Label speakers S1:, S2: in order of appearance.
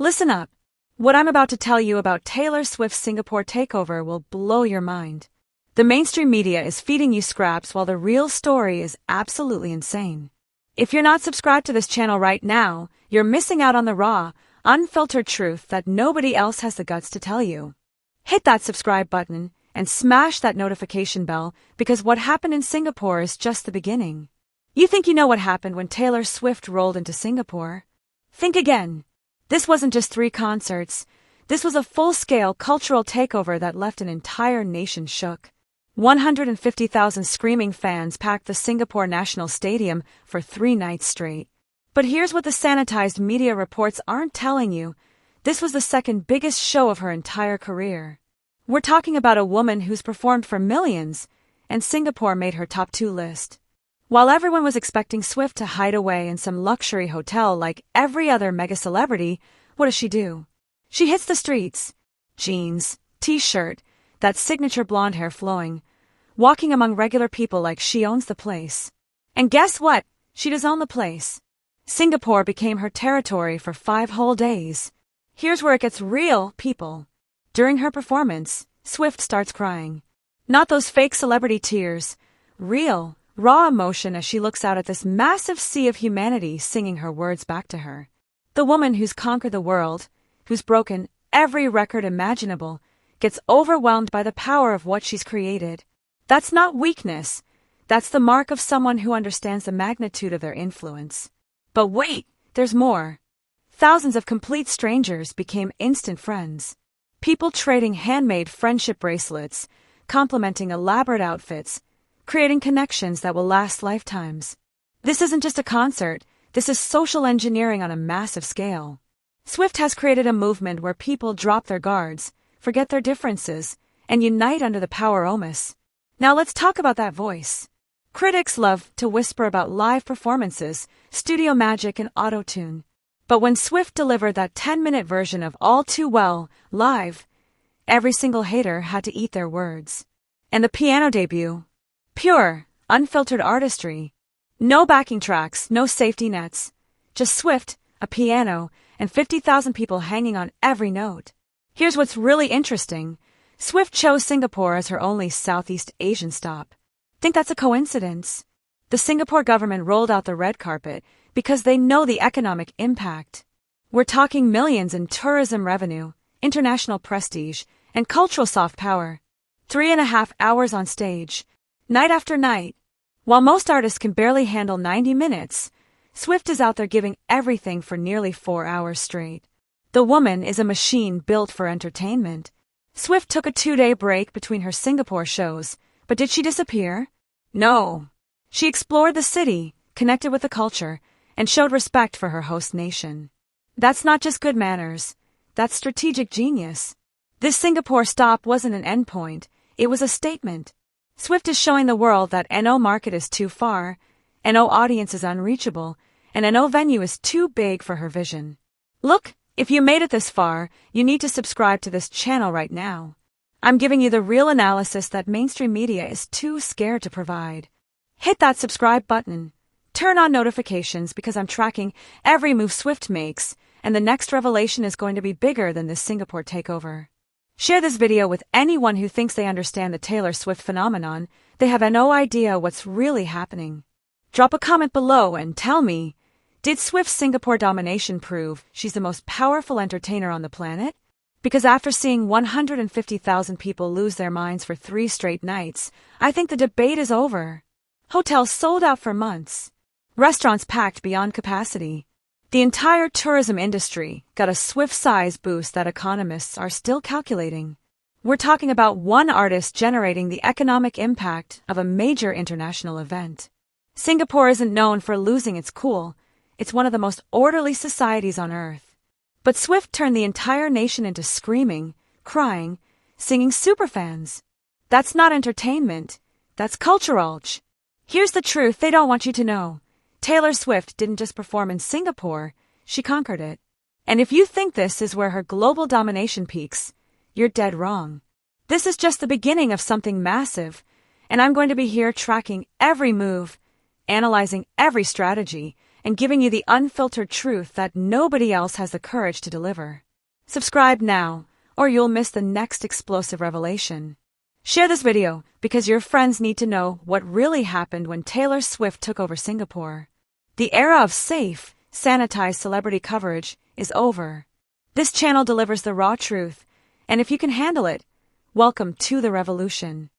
S1: Listen up. What I'm about to tell you about Taylor Swift's Singapore takeover will blow your mind. The mainstream media is feeding you scraps while the real story is absolutely insane. If you're not subscribed to this channel right now, you're missing out on the raw, unfiltered truth that nobody else has the guts to tell you. Hit that subscribe button and smash that notification bell because what happened in Singapore is just the beginning. You think you know what happened when Taylor Swift rolled into Singapore? Think again. This wasn't just 3 concerts. This was a full-scale cultural takeover that left an entire nation shook. 150,000 screaming fans packed the Singapore National Stadium for 3 nights straight. But here's what the sanitized media reports aren't telling you. This was the second biggest show of her entire career. We're talking about a woman who's performed for millions, and Singapore made her top 2 list. While everyone was expecting Swift to hide away in some luxury hotel like every other mega celebrity, what does she do? She hits the streets. Jeans, t-shirt, that signature blonde hair flowing, walking among regular people like she owns the place. And guess what? She does own the place. Singapore became her territory for 5 whole days. Here's where it gets real, people. During her performance, Swift starts crying. Not those fake celebrity tears. Real, raw emotion as she looks out at this massive sea of humanity singing her words back to her. The woman who's conquered the world, who's broken every record imaginable, gets overwhelmed by the power of what she's created. That's not weakness. That's the mark of someone who understands the magnitude of their influence. But wait, there's more. Thousands of complete strangers became instant friends. People trading handmade friendship bracelets, complimenting elaborate outfits, creating connections that will last lifetimes. This isn't just a concert. This is social engineering on a massive scale. Swift has created a movement where people drop their guards, forget their differences, and unite under the power omis. Now let's talk about that voice. Critics love to whisper about live performances, studio magic, and auto-tune. But when Swift delivered that 10-minute version of All Too Well, live, every single hater had to eat their words. And the piano debut. Pure, unfiltered artistry. No backing tracks, no safety nets. Just Swift, a piano, and 50,000 people hanging on every note. Here's what's really interesting. Swift chose Singapore as her only Southeast Asian stop. Think that's a coincidence? The Singapore government rolled out the red carpet because they know the economic impact. We're talking millions in tourism revenue, international prestige, and cultural soft power. 3.5 hours on stage, night after night. While most artists can barely handle 90 minutes, Swift is out there giving everything for nearly 4 hours straight. The woman is a machine built for entertainment. Swift took a 2-day break between her Singapore shows, but did she disappear? No. She explored the city, connected with the culture, and showed respect for her host nation. That's not just good manners. That's strategic genius. This Singapore stop wasn't an endpoint. It was a statement. Swift is showing the world that NO market is too far, NO audience is unreachable, and NO venue is too big for her vision. Look, if you made it this far, you need to subscribe to this channel right now. I'm giving you the real analysis that mainstream media is too scared to provide. Hit that subscribe button. Turn on notifications because I'm tracking every move Swift makes, and the next revelation is going to be bigger than this Singapore takeover. Share this video with anyone who thinks they understand the Taylor Swift phenomenon. They have no idea what's really happening. Drop a comment below and tell me, did Swift's Singapore domination prove she's the most powerful entertainer on the planet? Because after seeing 150,000 people lose their minds for 3 straight nights, I think the debate is over. Hotels sold out for months. Restaurants packed beyond capacity. The entire tourism industry got a Swift-size boost that economists are still calculating. We're talking about one artist generating the economic impact of a major international event. Singapore isn't known for losing its cool. It's one of the most orderly societies on earth. But Swift turned the entire nation into screaming, crying, singing superfans. That's not entertainment. That's culturalge. Here's the truth they don't want you to know. Taylor Swift didn't just perform in Singapore, she conquered it. And if you think this is where her global domination peaks, you're dead wrong. This is just the beginning of something massive, and I'm going to be here tracking every move, analyzing every strategy, and giving you the unfiltered truth that nobody else has the courage to deliver. Subscribe now, or you'll miss the next explosive revelation. Share this video because your friends need to know what really happened when Taylor Swift took over Singapore. The era of safe, sanitized celebrity coverage is over. This channel delivers the raw truth, and if you can handle it, welcome to the revolution.